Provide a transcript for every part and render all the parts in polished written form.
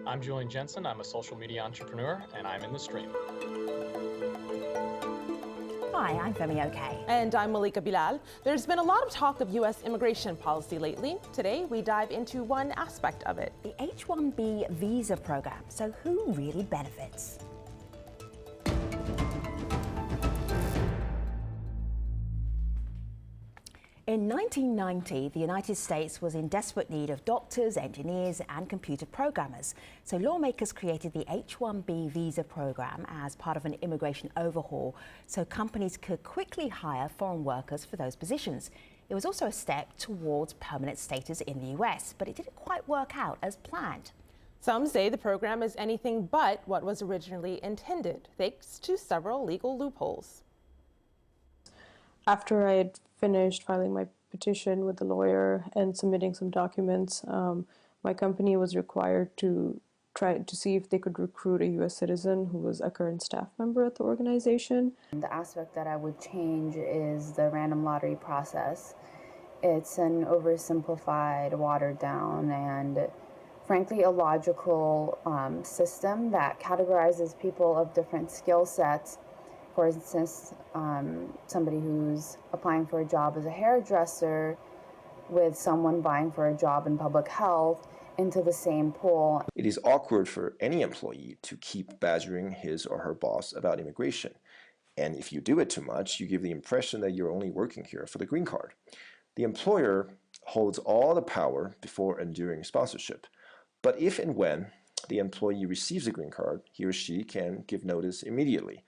I'm Julian Jensen. I'm a social media entrepreneur, and I'm in the stream. Hi, I'm Femi Okay. And I'm Malika Bilal. There's been a lot of talk of U.S. immigration policy lately. Today, we dive into one aspect of it. The H-1B visa program. So who really benefits? In 1990, the United States was in desperate need of doctors, engineers, and computer programmers. So lawmakers created the H-1B visa program as part of an immigration overhaul so companies could quickly hire foreign workers for those positions. It was also a step towards permanent status in the US, but it didn't quite work out as planned. Some say the program is anything but what was originally intended, thanks to several legal loopholes. After I had finished filing my petition with the lawyer and submitting some documents, my company was required to try to see if they could recruit a U.S. citizen who was a current staff member at the organization. The aspect that I would change is the random lottery process. It's an oversimplified, watered down, and frankly illogical system that categorizes people of different skill sets. For instance, somebody who's applying for a job as a hairdresser with someone vying for a job in public health into the same pool. It is awkward for any employee to keep badgering his or her boss about immigration. And if you do it too much, you give the impression that you're only working here for the green card. The employer holds all the power before and during sponsorship. But if and when the employee receives a green card, he or she can give notice immediately.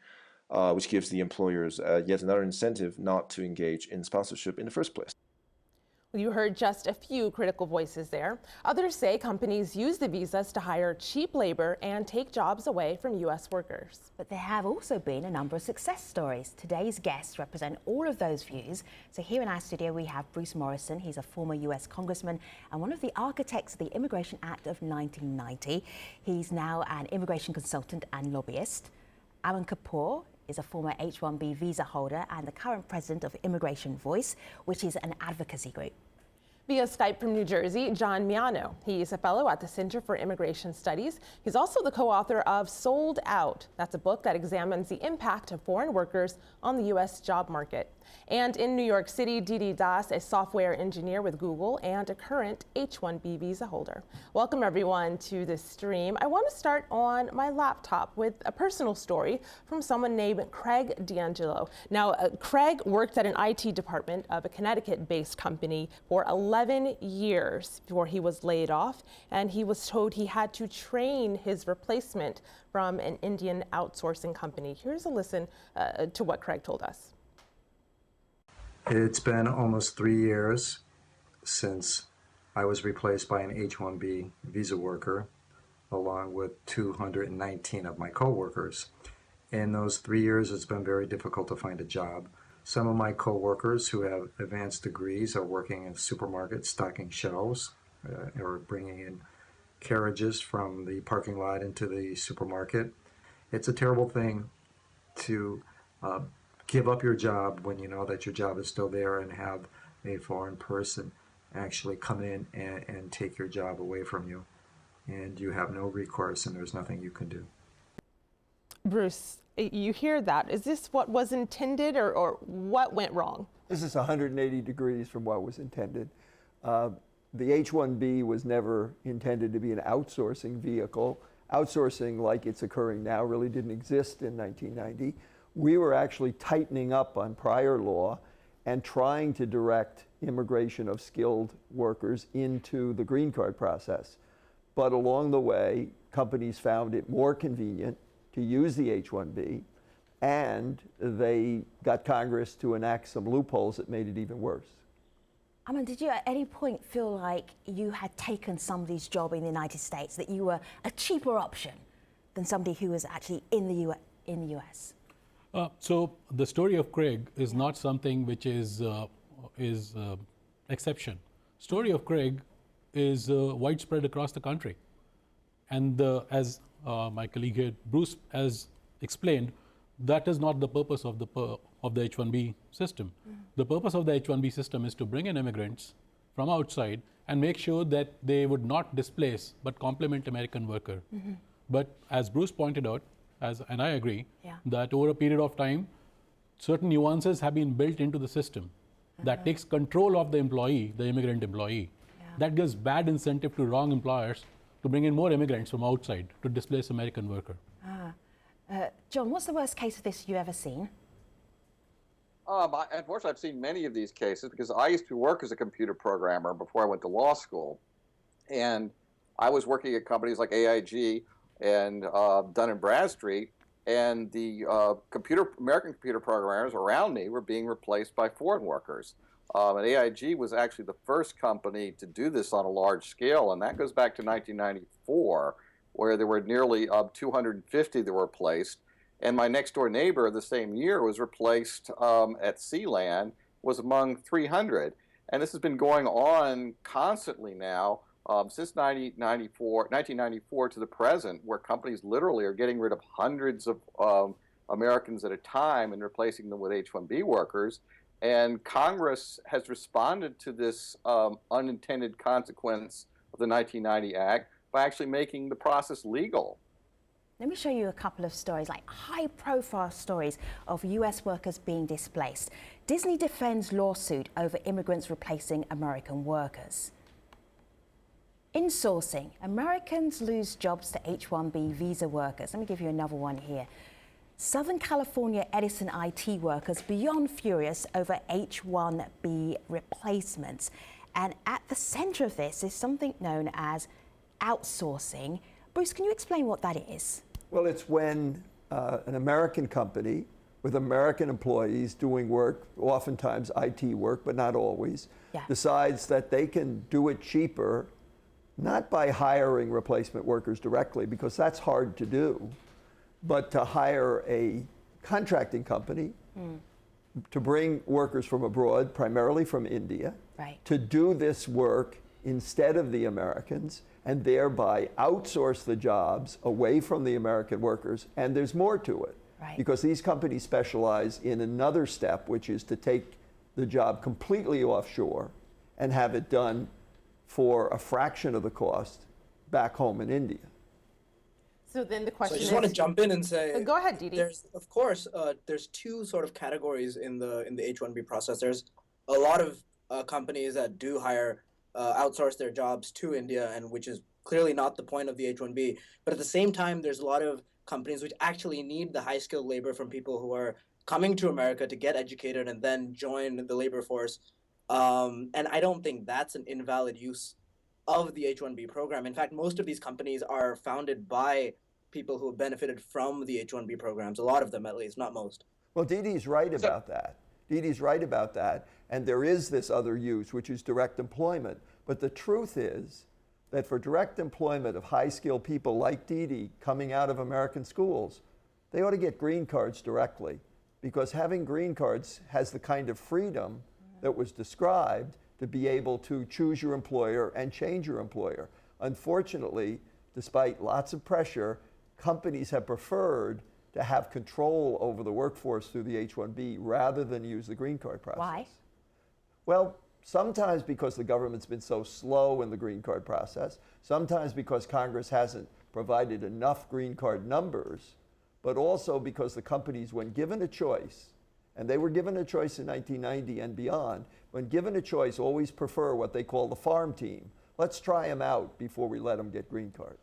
Which gives the employers yet another incentive not to engage in sponsorship in the first place. Well, you heard just a few critical voices there. Others say companies use the visas to hire cheap labor and take jobs away from U.S. workers. But there have also been a number of success stories. Today's guests represent all of those views. So here in our studio we have Bruce Morrison. He's a former U.S. congressman and one of the architects of the Immigration Act of 1990. He's now an immigration consultant and lobbyist. Aman Kapoor is a former H-1B visa holder and the current president of Immigration Voice, which is an advocacy group. Via Skype from New Jersey, John Miano. He's a fellow at the Center for Immigration Studies. He's also the co-author of Sold Out. That's a book that examines the impact of foreign workers on the U.S. job market. And in New York City, Didi Das, a software engineer with Google and a current H-1B visa holder. Welcome everyone to this stream. I want to start on my laptop with a personal story from someone named Craig D'Angelo. Now, Craig worked at an IT department of a Connecticut-based company for 11 years before he was laid off, and he was told he had to train his replacement from an Indian outsourcing company. Here's a listen to what Craig told us. It's been almost 3 years since I was replaced by an H-1B visa worker, along with 219 of my coworkers. In those 3 years, it's been very difficult to find a job. Some of my coworkers who have advanced degrees are working in supermarkets, stocking shelves, or bringing in carriages from the parking lot into the supermarket. It's a terrible thing to give up your job when you know that your job is still there and have a foreign person actually come in and take your job away from you. And you have no recourse and there's nothing you can do. Bruce, you hear that. Is this what was intended or what went wrong? This is 180 degrees from what was intended. The H-1B was never intended to be an outsourcing vehicle. Outsourcing, like it's occurring now, really didn't exist in 1990. We were actually tightening up on prior law and trying to direct immigration of skilled workers into the green card process. But along the way, companies found it more convenient to use the H-1B, and they got Congress to enact some loopholes that made it even worse. I mean, did you at any point feel like you had taken somebody's job in the United States, that you were a cheaper option than somebody who was actually in the US? So the story of Craig is not something which is exception. Story of Craig is widespread across the country. And as my colleague here, Bruce, has explained, that is not the purpose of the H-1B system. The purpose of the H-1B system is to bring in immigrants from outside and make sure that they would not displace but complement American worker. But as Bruce pointed out, and I agree, that over a period of time, certain nuances have been built into the system that takes control of the employee, the immigrant employee. That gives bad incentive to wrong employers to bring in more immigrants from outside to displace American worker. John, what's the worst case of this you've ever seen? Unfortunately, I've seen many of these cases because I used to work as a computer programmer before I went to law school. And I was working at companies like AIG and Dun & Bradstreet, and the American computer programmers around me were being replaced by foreign workers. And AIG was actually the first company to do this on a large scale, and that goes back to 1994, where there were nearly 250 that were replaced. And my next door neighbor the same year was replaced at Sealand, was among 300. And this has been going on constantly now since 1994 to the present, where companies literally are getting rid of hundreds of Americans at a time and replacing them with H-1B workers. And Congress has responded to this unintended consequence of the 1990 Act by actually making the process legal. Let me show you a couple of stories, like high-profile stories of US workers being displaced. Disney defends lawsuit over immigrants replacing American workers. Insourcing. Americans lose jobs to H-1B visa workers. Let me give you another one here. Southern California Edison IT workers beyond furious over H-1B replacements. And at the center of this is something known as outsourcing. Bruce, can you explain what that is? Well, it's when an American company with American employees doing work, oftentimes IT work, but not always, decides that they can do it cheaper, not by hiring replacement workers directly, because that's hard to do, but to hire a contracting company to bring workers from abroad, primarily from India, to do this work instead of the Americans, and thereby outsource the jobs away from the American workers. And there's more to it, because these companies specialize in another step, which is to take the job completely offshore and have it done for a fraction of the cost back home in India. So then the question I just want to jump in and say, go ahead, Didi. Of course, there's two sort of categories in the H-1B process. There's a lot of companies that do hire outsource their jobs to India, and which is clearly not the point of the H-1B. But at the same time, there's a lot of companies which actually need the high-skilled labor from people who are coming to America to get educated and then join the labor force. And I don't think that's an invalid use of the H-1B program. In fact, most of these companies are founded by people who have benefited from the H-1B programs, a lot of them at least, not most. Well, Didi's right about that. Didi's right about that. And there is this other use, which is direct employment. But the truth is that for direct employment of high-skilled people like Didi coming out of American schools, they ought to get green cards directly, because having green cards has the kind of freedom that was described to be able to choose your employer and change your employer. Unfortunately, despite lots of pressure, companies have preferred to have control over the workforce through the H-1B rather than use the green card process. Why? Well, sometimes because the government's been so slow in the green card process, sometimes because Congress hasn't provided enough green card numbers, but also because the companies, when given a choice, and they were given a choice in 1990 and beyond, when given a choice, always prefer what they call the farm team. Let's try them out before we let them get green cards.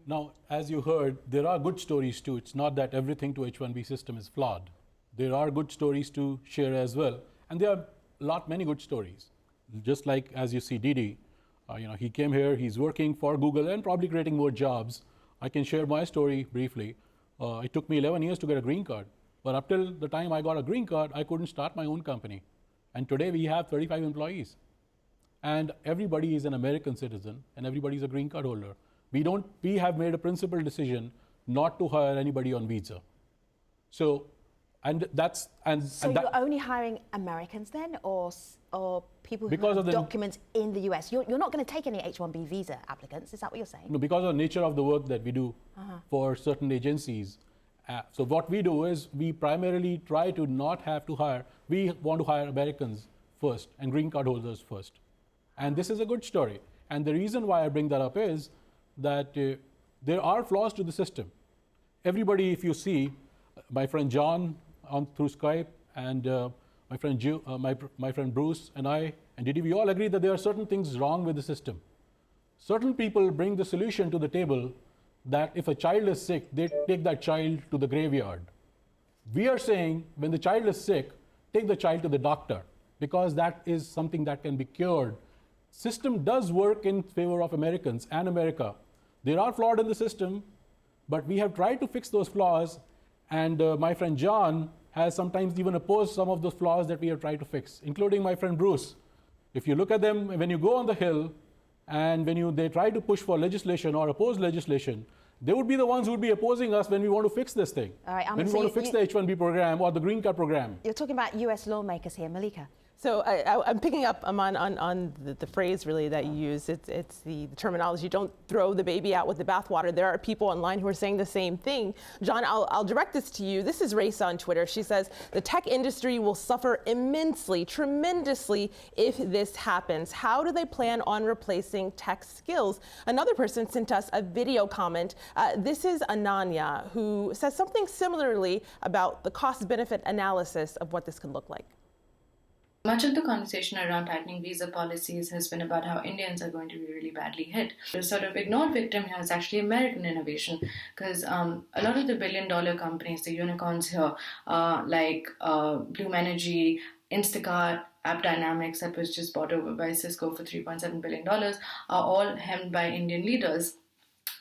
Now, as you heard, there are good stories too. It's not that everything to H-1B system is flawed. There are good stories to share as well. And there are many good stories. Just like as you see Didi, he came here, he's working for Google and probably creating more jobs. I can share my story briefly. It took me 11 years to get a green card. But up till the time I got a green card, I couldn't start my own company. And today we have 35 employees. And everybody is an American citizen and everybody is a green card holder. We have made a principled decision not to hire anybody on visa. So, you're only hiring Americans then, or people who have documents in the US? You're not going to take any H-1B visa applicants, is that what you're saying? No, because of the nature of the work that we do for certain agencies. So what we do is we primarily try to not have to hire. We want to hire Americans first and green card holders first. And this is a good story. And the reason why I bring that up is that there are flaws to the system. Everybody, if you see, my friend John through Skype and my friend Bruce and I and Didi, we all agree that there are certain things wrong with the system. Certain people bring the solution to the table that if a child is sick, they take that child to the graveyard. We are saying when the child is sick, take the child to the doctor, because that is something that can be cured. System does work in favor of Americans and America. There are flaws in the system, but we have tried to fix those flaws, and my friend John has sometimes even opposed some of those flaws that we have tried to fix, including my friend Bruce. If you look at them, when you go on the Hill, and when they try to push for legislation or oppose legislation, they would be the ones who would be opposing us when we want to fix this thing. All right, when we want to fix the H-1B program or the green card program. You're talking about US lawmakers here, Malika. So I'm picking up, Aman, on the phrase really that you use. It's the terminology, don't throw the baby out with the bathwater. There are people online who are saying the same thing. John, I'll direct this to you. This is Race on Twitter. She says, the tech industry will suffer immensely, tremendously if this happens. How do they plan on replacing tech skills? Another person sent us a video comment. This is Ananya, who says something similarly about the cost-benefit analysis of what this could look like. Much of the conversation around tightening visa policies has been about how Indians are going to be really badly hit. The sort of ignored victim here is actually American innovation, because a lot of the billion-dollar companies, the unicorns here, like Bloom Energy, Instacart, AppDynamics, that was just bought over by Cisco for $3.7 billion, are all hemmed by Indian leaders.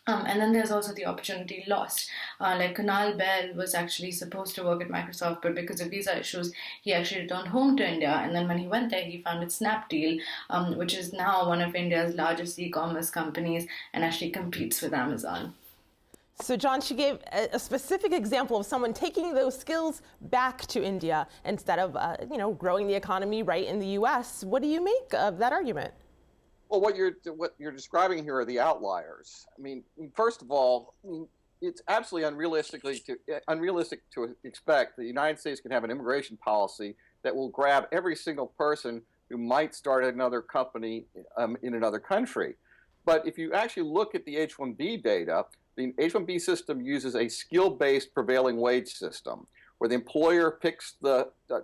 And then there's also the opportunity lost. Like Kunal Bell was actually supposed to work at Microsoft, but because of visa issues, he actually returned home to India. And then when he went there, he founded Snapdeal, which is now one of India's largest e-commerce companies and actually competes with Amazon. So John, she gave a specific example of someone taking those skills back to India instead of growing the economy right in the U.S. What do you make of that argument? Well, what you're describing here are the outliers. I mean, first of all, it's absolutely unrealistic to expect the United States can have an immigration policy that will grab every single person who might start another company in another country. But if you actually look at the H-1B data, the H-1B system uses a skill-based prevailing wage system, where the employer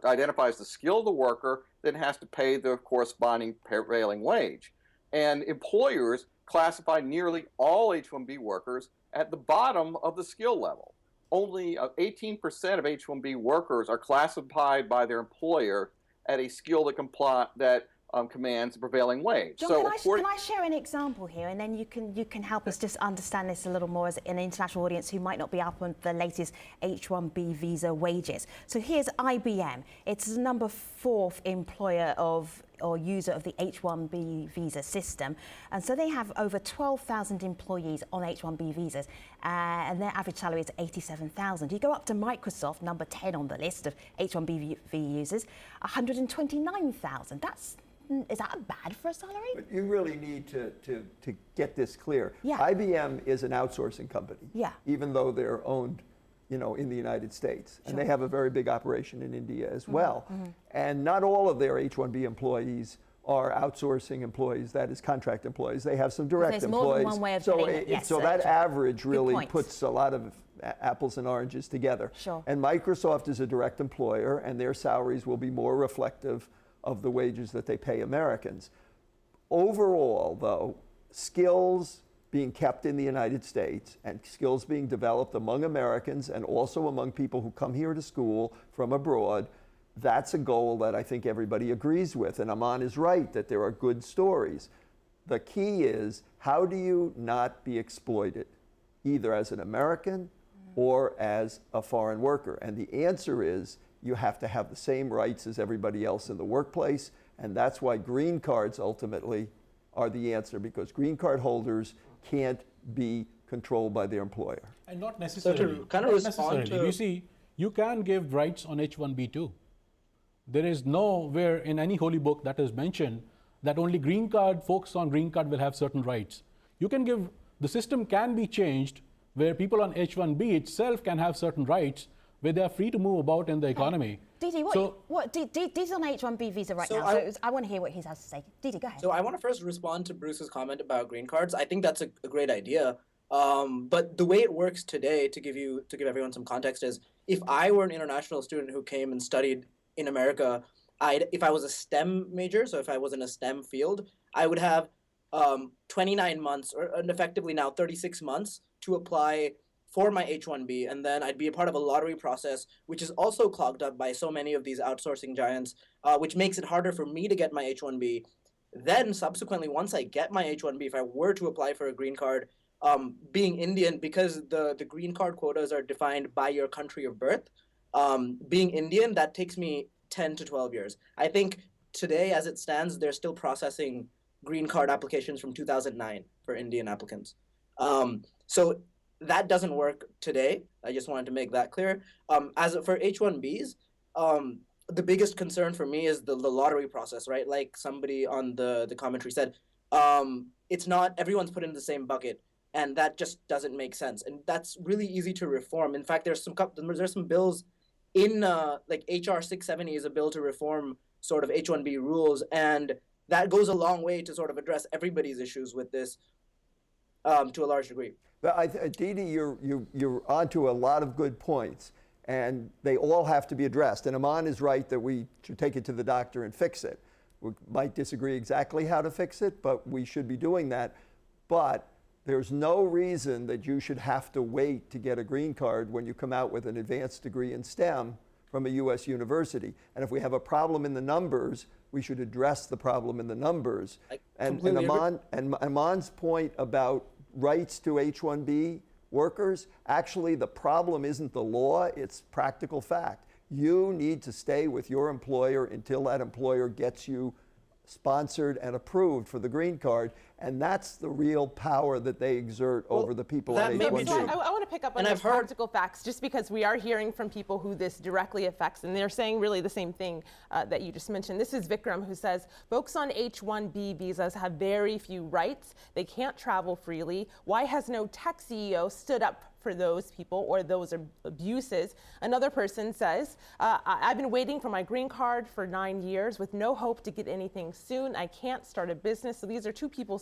identifies the skill of the worker, then has to pay the corresponding prevailing wage. And employers classify nearly all H-1B workers at the bottom of the skill level. Only 18% of H-1B workers are classified by their employer at a skill that commands the prevailing wage. John, can I share an example here, and then you can help us just understand this a little more as an international audience who might not be up on the latest H-1B visa wages. So here's IBM. It's the number 4th employer or user of the H-1B visa system, and so they have over 12,000 employees on H-1B visas, and their average salary is $87,000. You go up to Microsoft, number 10 on the list of H-1B users, $129,000. Is that bad for a salary? But you really need to get this clear. Yeah. IBM is an outsourcing company, yeah, even though they're owned, in the United States. Sure. And they have a very big operation in India as well. Mm-hmm. And not all of their H-1B employees are outsourcing employees, that is contract employees. They have some direct There's employees. more than one way of doing it. Yes, so that average really point. puts a lot of apples and oranges together. Sure. And Microsoft is a direct employer, and their salaries will be more reflective of the wages that they pay Americans. Overall, though, skills being kept in the United States and skills being developed among Americans and also among people who come here to school from abroad, that's a goal that I think everybody agrees with. And Aman is right that there are good stories. The key is, how do you not be exploited, either as an American or as a foreign worker? And the answer is, you have to have the same rights as everybody else in the workplace, and that's why green cards ultimately are the answer, because green card holders can't be controlled by their employer. And not necessarily. So to kind of respond to... You see, you can give rights on H-1B too. There is nowhere in any holy book that is mentioned that only green card folks on green card will have certain rights. You can give, the system can be changed where people on H-1B itself can have certain rights, where they are free to move about in the economy. Didi, Didi's on H-1B visa right now, so I want to hear what he has to say. Didi, go ahead. So I want to first respond to Bruce's comment about green cards. I think that's a great idea. But the way it works today, to give everyone some context, is if I were an international student who came and studied in America, if I was a STEM major, so if I was in a STEM field, I would have 29 months, and effectively now 36 months, to apply for my H-1B, and then I'd be a part of a lottery process, which is also clogged up by so many of these outsourcing giants, which makes it harder for me to get my H-1B. Then subsequently, once I get my H-1B, if I were to apply for a green card, being Indian, because the green card quotas are defined by your country of birth, being Indian, that takes me 10 to 12 years. I think today, as it stands, they're still processing green card applications from 2009 for Indian applicants. So that doesn't work today. I just wanted to make that clear. As for H-1Bs, the biggest concern for me is the lottery process, right? Like somebody on the commentary said, it's not everyone's put in the same bucket, and that just doesn't make sense. And that's really easy to reform. In fact, there's some bills in like HR 670 is a bill to reform sort of H-1B rules, and that goes a long way to sort of address everybody's issues with this to a large degree. But Didi, you're onto a lot of good points, and they all have to be addressed. And Aman is right that we should take it to the doctor and fix it. We might disagree exactly how to fix it, but we should be doing that. But there's no reason that you should have to wait to get a green card when you come out with an advanced degree in STEM from a U.S. university. And if we have a problem in the numbers, we should address the problem in the numbers. And Aman's point about rights to H-1B workers, actually the problem isn't the law, it's practical fact. You need to stay with your employer until that employer gets you sponsored and approved for the green card, and that's the real power that they exert over the people at H-1B. I want to pick up on those practical facts, just because we are hearing from people who this directly affects, and they're saying really the same thing that you just mentioned. This is Vikram, who says, folks on H-1B visas have very few rights. They can't travel freely. Why has no tech CEO stood up for those people or those abuses? Another person says, I've been waiting for my green card for 9 years with no hope to get anything soon. I can't start a business. So these are two people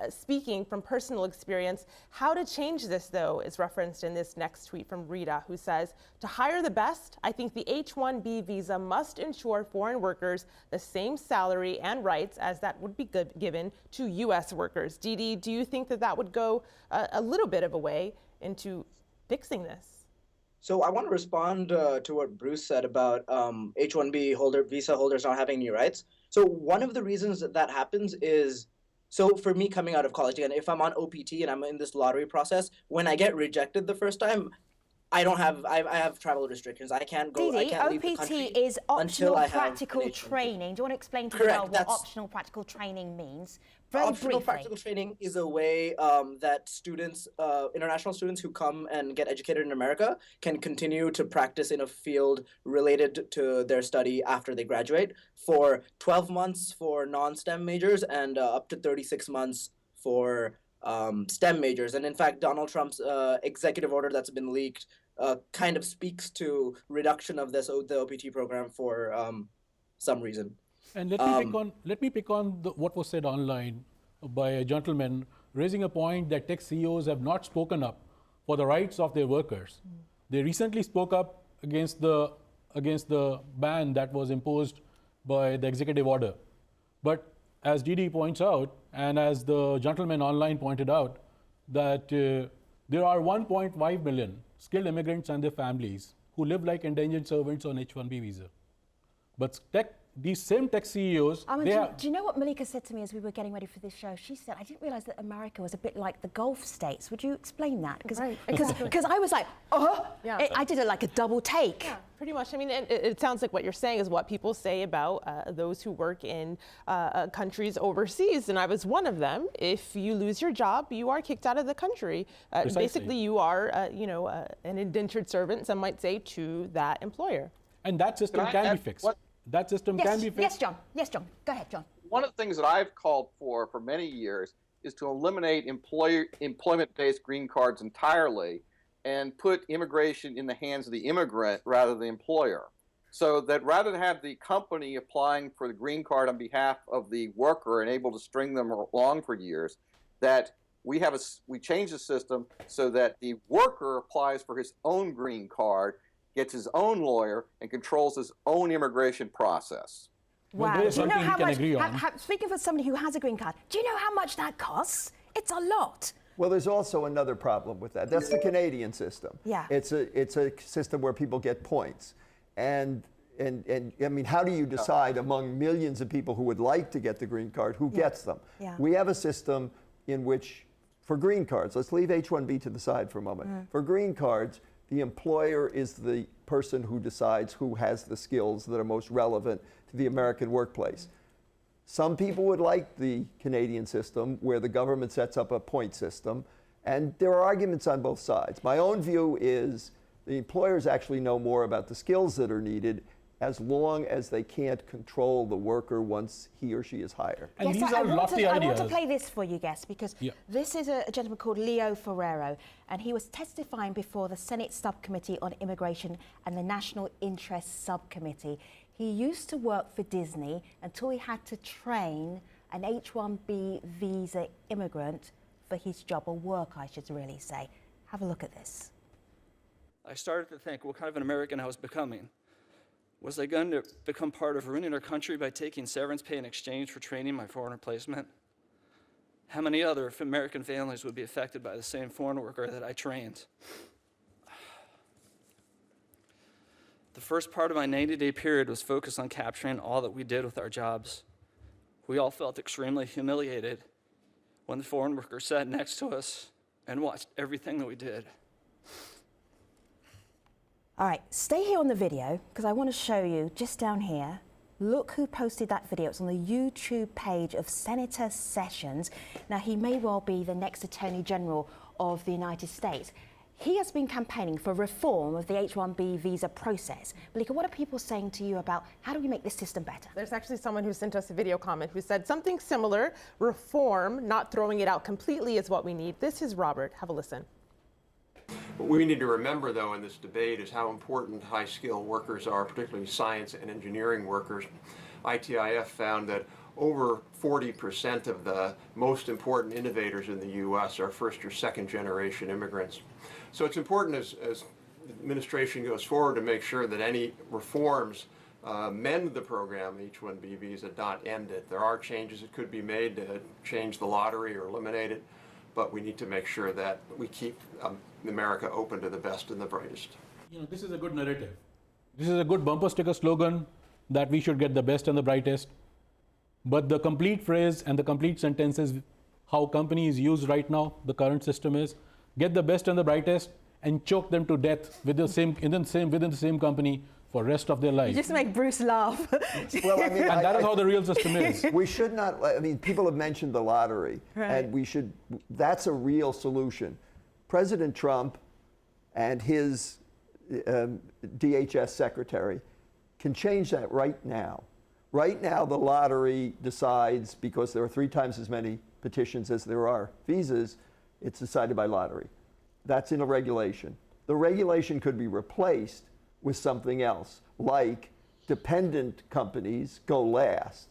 speaking from personal experience. How to change this, though, is referenced in this next tweet from Rita, who says, to hire the best, I think the H-1B visa must ensure foreign workers the same salary and rights as that would be given to U.S. workers. Didi, do you think that that would go a little bit of a way into fixing this? So I want to respond to what Bruce said about H-1B visa holders not having any rights. So one of the reasons that happens is, so for me coming out of college, again, if I'm on OPT and I'm in this lottery process, when I get rejected the first time, I have travel restrictions. I can't go. Didi, I can't leave the country OPT is optional practical an training. Do you want to explain to Correct, me what optional practical training means? Very Optional briefly. practical training is a way that students, international students who come and get educated in America can continue to practice in a field related to their study after they graduate for 12 months for non-STEM majors and up to 36 months for STEM majors. And in fact, Donald Trump's executive order that's been leaked kind of speaks to reduction of the OPT program for some reason. And let me pick on what was said online by a gentleman raising a point that tech CEOs have not spoken up for the rights of their workers. They recently spoke up against the ban that was imposed by the executive order. But as Didi points out, and as the gentleman online pointed out, that there are 1.5 million skilled immigrants and their families who live like indentured servants on H-1B visa. But these same tech CEOs... do you know what Malika said to me as we were getting ready for this show? She said, I didn't realize that America was a bit like the Gulf states. Would you explain that? Because I was like, I did it like a double take. Yeah, pretty much. I mean, it sounds like what you're saying is what people say about those who work in countries overseas, and I was one of them. If you lose your job, you are kicked out of the country. Basically, you are, an indentured servant, some might say, to that employer. And that system can be fixed. That system can be fixed. Yes, John. Go ahead, John. One of the things that I've called for many years is to eliminate employment-based green cards entirely and put immigration in the hands of the immigrant rather than the employer. so that rather than have the company applying for the green card on behalf of the worker and able to string them along for years, that we change the system so that the worker applies for his own green card, gets his own lawyer, and controls his own immigration process. Well, Wow. there is Do you know something we how can much, agree on. speaking for somebody who has a green card, do you know how much that costs? It's a lot. Well, there's also another problem with that. That's the Canadian system. Yeah. It's a system where people get points. And I mean, how do you decide among millions of people who would like to get the green card, who gets them? Yeah. We have a system in which, for green cards, let's leave H-1B to the side for a moment. For green cards, the employer is the person who decides who has the skills that are most relevant to the American workplace. Some people would like the Canadian system where the government sets up a point system, and there are arguments on both sides. My own view is the employers actually know more about the skills that are needed as long as they can't control the worker once he or she is hired. And Yes, these are lofty I ideas. want to play this for you, guests, because this is a gentleman called Leo Ferrero, and he was testifying before the Senate Subcommittee on Immigration and the National Interest Subcommittee. He used to work for Disney until he had to train an H-1B visa immigrant for his job, or work, I should really say. Have a look at this. I started to think what kind of an American I was becoming. Was I going to become part of ruining our country by taking severance pay in exchange for training my foreign replacement? How many other American families would be affected by the same foreign worker that I trained? The first part of my 90-day period was focused on capturing all that we did with our jobs. We all felt extremely humiliated when the foreign worker sat next to us and watched everything that we did. All right, stay here on the video because I want to show you just down here. Look who posted that video. It's on the YouTube page of Senator Sessions. Now, he may well be the next Attorney General of the United States. He has been campaigning for reform of the H-1B visa process. Malika, what are people saying to you about how do we make this system better? There's actually someone who sent us a video comment who said something similar. Reform, not throwing it out completely, is what we need. This is Robert. Have a listen. What we need to remember, though, in this debate is how important high-skilled workers are, particularly science and engineering workers. ITIF found that over 40% of the most important innovators in the U.S. are first or second generation immigrants. So it's important as the administration goes forward to make sure that any reforms mend the program, H-1B visa, not end it. There are changes that could be made to change the lottery or eliminate it, but we need to make sure that we keep America open to the best and the brightest. You know, this is a good narrative. This is a good bumper sticker slogan that we should get the best and the brightest. But the complete phrase and the complete sentence is how companies use right now, the current system is, get the best and the brightest and choke them to death within the same company for the rest of their life. You just make Bruce laugh. Well, I mean, and that is how the real system is. We should not, I mean, people have mentioned the lottery, and we should, that's a real solution. President Trump and his DHS secretary can change that right now. Right now, the lottery decides, because there are 3 times as many petitions as there are visas, it's decided by lottery. That's in a regulation. The regulation could be replaced with something else, like dependent companies go last,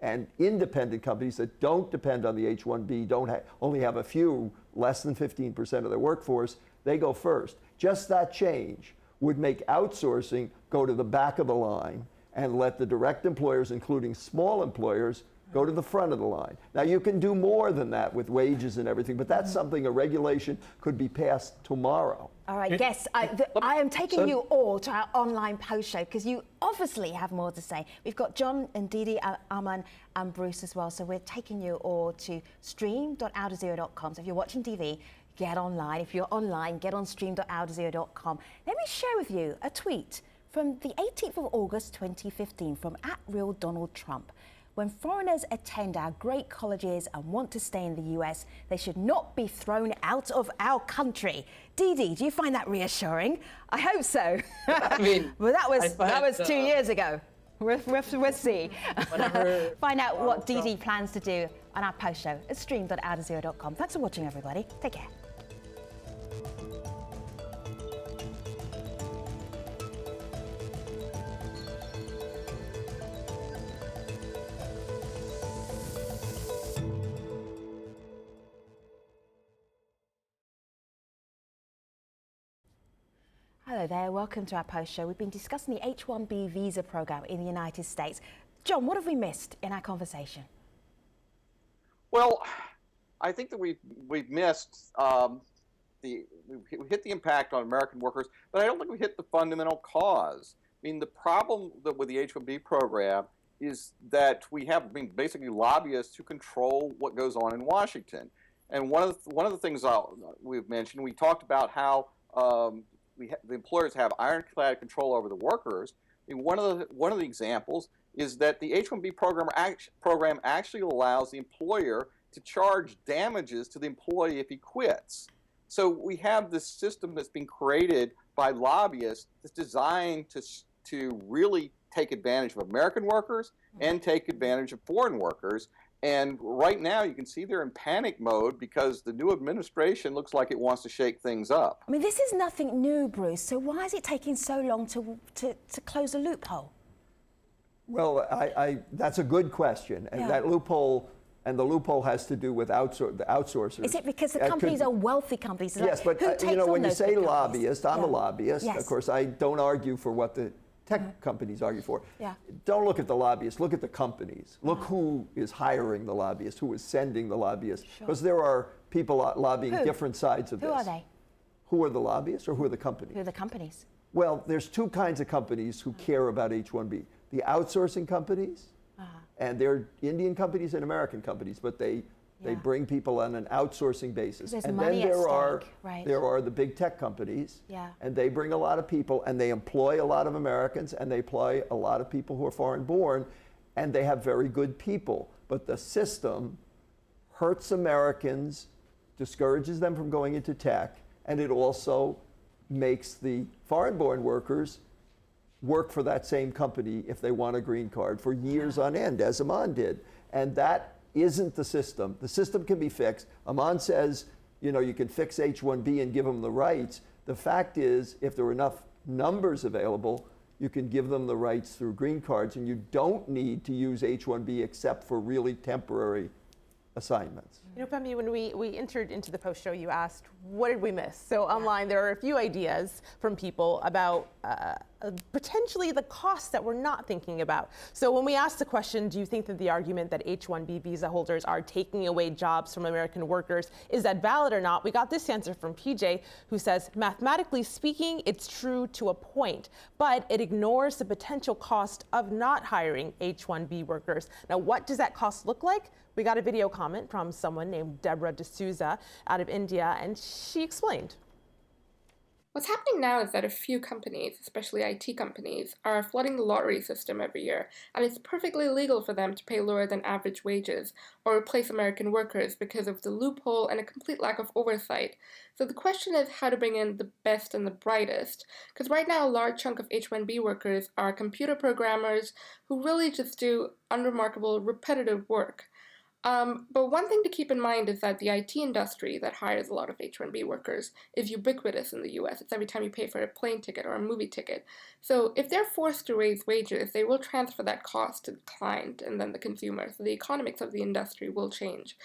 and independent companies that don't depend on the H-1B, only have a few, less than 15% of their workforce, they go first. Just that change would make outsourcing go to the back of the line and let the direct employers, including small employers, go to the front of the line. Now, you can do more than that with wages and everything, but that's something, a regulation could be passed tomorrow. All right, guests, I am taking you all to our online post show because you obviously have more to say. We've got John and Didi, Aman and Bruce as well, so we're taking you all to stream.outofzero.com. So if you're watching TV, get online. If you're online, get on stream.outofzero.com. Let me share with you a tweet from the 18th of August 2015 from @RealDonaldTrump. When foreigners attend our great colleges and want to stay in the US, they should not be thrown out of our country. Didi, do you find that reassuring? I hope so. I mean, well, that was 2 years ago. We'll see. Find out what Didi plans to do on our post show at stream.outofzero.com. Thanks for watching, everybody. Take care. Hello there, welcome to our post show. We've been discussing the H-1B visa program in the United States. John, what have we missed in our conversation? Well, I think that we've missed we hit the impact on American workers, but I don't think we hit the fundamental cause. I mean, the problem with the H-1B program is that we have basically lobbyists who control what goes on in Washington. And one of the things we've mentioned, we talked about how the employers have ironclad control over the workers. I mean, one of the examples is that the H-1B program actually allows the employer to charge damages to the employee if he quits. So we have this system that's been created by lobbyists that's designed to really take advantage of American workers and take advantage of foreign workers. And right now you can see they're in panic mode because the new administration looks like it wants to shake things up. I mean, this is nothing new, Bruce, so why is it taking so long to close a loophole? Well, that's a good question. And that loophole, and the loophole has to do with the outsourcers. Is it because the companies are wealthy companies? Yes, but you know, when you say lobbyist, I'm a lobbyist. Yes. Of course, I don't argue for what the tech companies argue for. Yeah. Don't look at the lobbyists, look at the companies. Look who is hiring the lobbyists, who is sending the lobbyists. Because there are people lobbying different sides of this. Who are they? Who are the lobbyists or who are the companies? Who are the companies? Well, there's two kinds of companies who care about H-1B. The outsourcing companies, and they're Indian companies and American companies, but they bring people on an outsourcing basis. There's and money then there at stake, are the big tech companies, Yeah. and they bring a lot of people, and they employ a lot of Americans, and they employ a lot of people who are foreign born, and they have very good people. But the system hurts Americans, discourages them from going into tech, and it also makes the foreign born workers work for that same company if they want a green card for years on end, as Aman did. And that isn't the system. The system can be fixed. Aman says, you know, you can fix H-1B and give them the rights. The fact is, if there are enough numbers available, you can give them the rights through green cards, and you don't need to use H-1B except for really temporary assignments. You know, Femi, when we entered into the post show, you asked, what did we miss? So online, there are a few ideas from people about potentially the costs that we're not thinking about. So when we asked the question, do you think that the argument that H-1B visa holders are taking away jobs from American workers, is that valid or not? We got this answer from PJ, who says, mathematically speaking, it's true to a point, but it ignores the potential cost of not hiring H-1B workers. Now, what does that cost look like? We got a video comment from someone named Deborah D'Souza out of India, and she explained. What's happening now is that a few companies, especially IT companies, are flooding the lottery system every year, and it's perfectly legal for them to pay lower than average wages or replace American workers because of the loophole and a complete lack of oversight. So the question is how to bring in the best and the brightest, because right now a large chunk of H-1B workers are computer programmers who really just do unremarkable, repetitive work. But one thing to keep in mind is that the IT industry that hires a lot of H-1B workers is ubiquitous in the US. It's every time you pay for a plane ticket or a movie ticket. So if they're forced to raise wages, they will transfer that cost to the client and then the consumer. So the economics of the industry will change.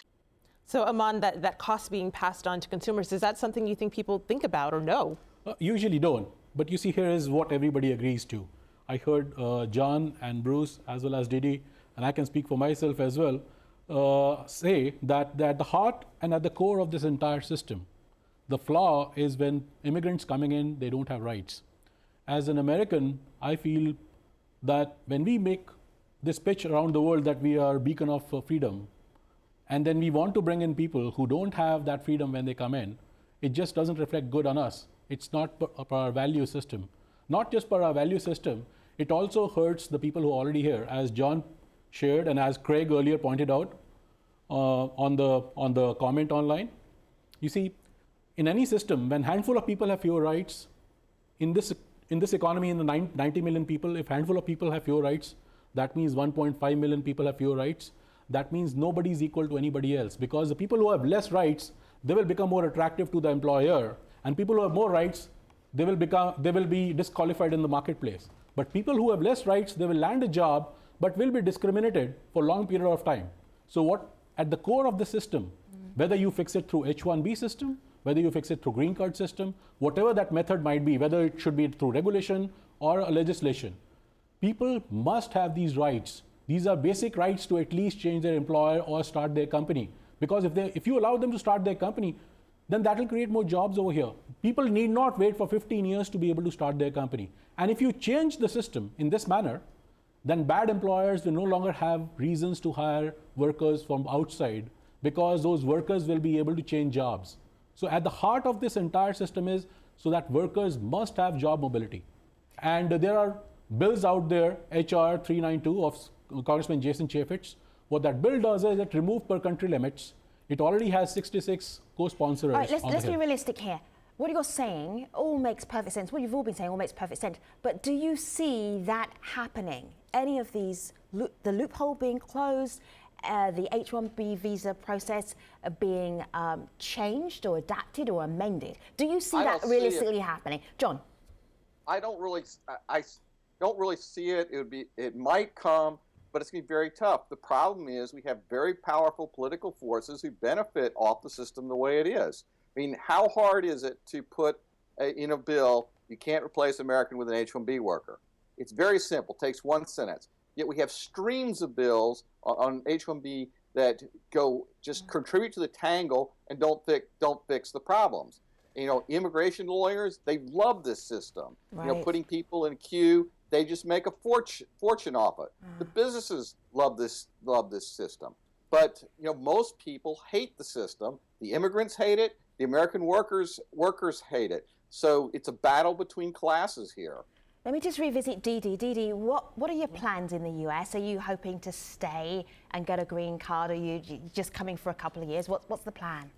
So Aman, that cost being passed on to consumers, is that something you think people think about or know? Usually don't. But you see, here is what everybody agrees to. I heard John and Bruce, as well as Didi, and I can speak for myself as well, say that at the heart and at the core of this entire system, the flaw is when immigrants coming in, they don't have rights. As an American, I feel that when we make this pitch around the world that we are beacon of freedom, and then we want to bring in people who don't have that freedom when they come in, it just doesn't reflect good on us. It's not per our value system. Not just per our value system, it also hurts the people who are already here. As John shared, and as Craig earlier pointed out on the comment online, you see, in any system, when handful of people have fewer rights, in this economy, in the 90 million people, if handful of people have fewer rights, that means 1.5 million people have fewer rights. That means nobody is equal to anybody else, because the people who have less rights, they will become more attractive to the employer, and people who have more rights, they will be disqualified in the marketplace. But people who have less rights, they will land a job, but will be discriminated for a long period of time. So what, at the core of the system, whether you fix it through H-1B system, whether you fix it through green card system, whatever that method might be, whether it should be through regulation or a legislation. People must have these rights. These are basic rights to at least change their employer or start their company. Because if you allow them to start their company, then that will create more jobs over here. People need not wait for 15 years to be able to start their company. And if you change the system in this manner, then bad employers will no longer have reasons to hire workers from outside, because those workers will be able to change jobs. So at the heart of this entire system is so that workers must have job mobility. And there are bills out there, HR 392 of Congressman Jason Chaffetz. What that bill does is it removes per country limits. It already has 66 co-sponsors. All right, let's be realistic here. What you're saying all makes perfect sense. What you've all been saying all makes perfect sense. But do you see that happening? Any of these, the loophole being closed, the H-1B visa process being changed or adapted or amended? Do you see that realistically happening? John? I don't really see it. It might come, but it's going to be very tough. The problem is we have very powerful political forces who benefit off the system the way it is. I mean, how hard is it to put in a bill, you can't replace American with an H-1B worker? It's very simple. It takes one sentence. Yet we have streams of bills on H-1B that just contribute to the tangle and don't fix the problems. You know, immigration lawyers, they love this system. Right. You know, putting people in a queue, they just make a fortune off it. The businesses love this system. But you know, most people hate the system. The immigrants hate it. The American workers hate it. So it's a battle between classes here. Let me just revisit Didi. Didi, what are your plans in the US? Are you hoping to stay and get a green card? Or are you just coming for a couple of years? What's the plan?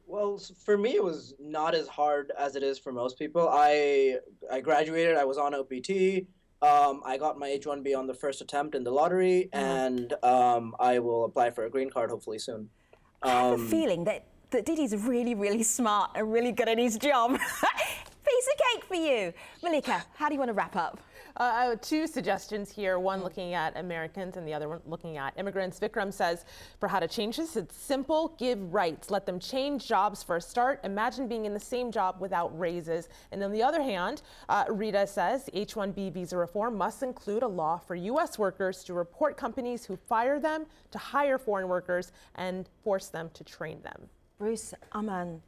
Well, for me, it was not as hard as it is for most people. I graduated. I was on OPT. I got my H-1B on the first attempt in the lottery, and I will apply for a green card hopefully soon. I have a feeling that Didi's really, really smart and really good at his job. Piece of cake for you. Malika, how do you want to wrap up? Two suggestions here, one looking at Americans and the other one looking at immigrants. Vikram says, for how to change this, it's simple, give rights. Let them change jobs for a start. Imagine being in the same job without raises. And on the other hand, Rita says, H-1B visa reform must include a law for U.S. workers to report companies who fire them to hire foreign workers and force them to train them. Bruce, Aman,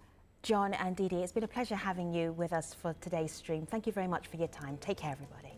John and Didi, it's been a pleasure having you with us for today's stream. Thank you very much for your time. Take care, everybody.